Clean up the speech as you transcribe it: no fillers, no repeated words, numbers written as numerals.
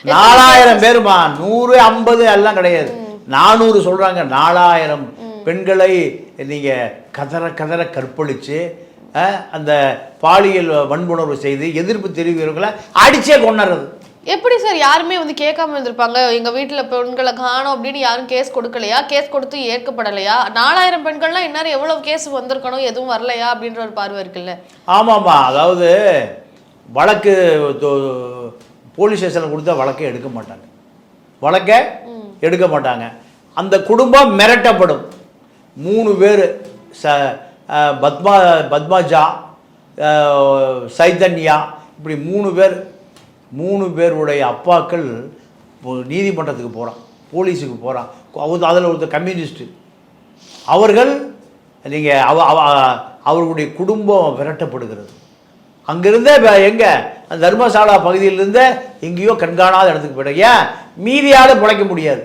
4000 பேருமா, 100 50 எல்லாம் கிடையாது, 400 சொல்றாங்க. 4000 பெண்களை நீங்க கதற கதற கற்பழிச்சு அந்த பாலியல் வன்புணர்வு செய்து எதிர்ப்பு தெரிவிக்கிறவங்களை அடிச்சே கொண்டுறது. எப்படி சார் யாருமே வந்து கேட்காம இருந்திருப்பாங்க? எங்க வீட்டுல பெண்களை காணோம் அப்படின்னு யாரும் கேஸ் கொடுக்கலையா? கேஸ் கொடுத்து ஏற்கப்படலையா? 4000 பெண்கள்லாம் இந்நேரம் எவ்வளவு கேஸ் வந்திருக்கணும், எதுவும் வரலையா அப்படின்ற ஒரு பார்வை இருக்குல்ல. ஆமாம்மா, அதாவது வழக்கு போலீஸ் ஸ்டேஷனில் கொடுத்தா வழக்கே எடுக்க மாட்டாங்க, வழக்கே எடுக்க மாட்டாங்க. அந்த குடும்பம் மிரட்டப்படும். 3 பேர் பத்மாஜா, சைதன்யா, இப்படி 3 பேருடைய அப்பாக்கள் நீதிமன்றத்துக்கு போகிறான், போலீஸுக்கு போகிறான். அதில் ஒருத்தர் கம்யூனிஸ்ட்டு. அவர்கள் நீங்கள் அவர்களுடைய குடும்பம் விரட்டப்படுகிறது. அங்கிருந்தே எங்கே தர்மசாலா பகுதியிலிருந்தே எங்கேயோ கண்காணாத இடத்துக்கு போயிட்டாங்க. ஏன் மீதியால் பிழைக்க முடியாது.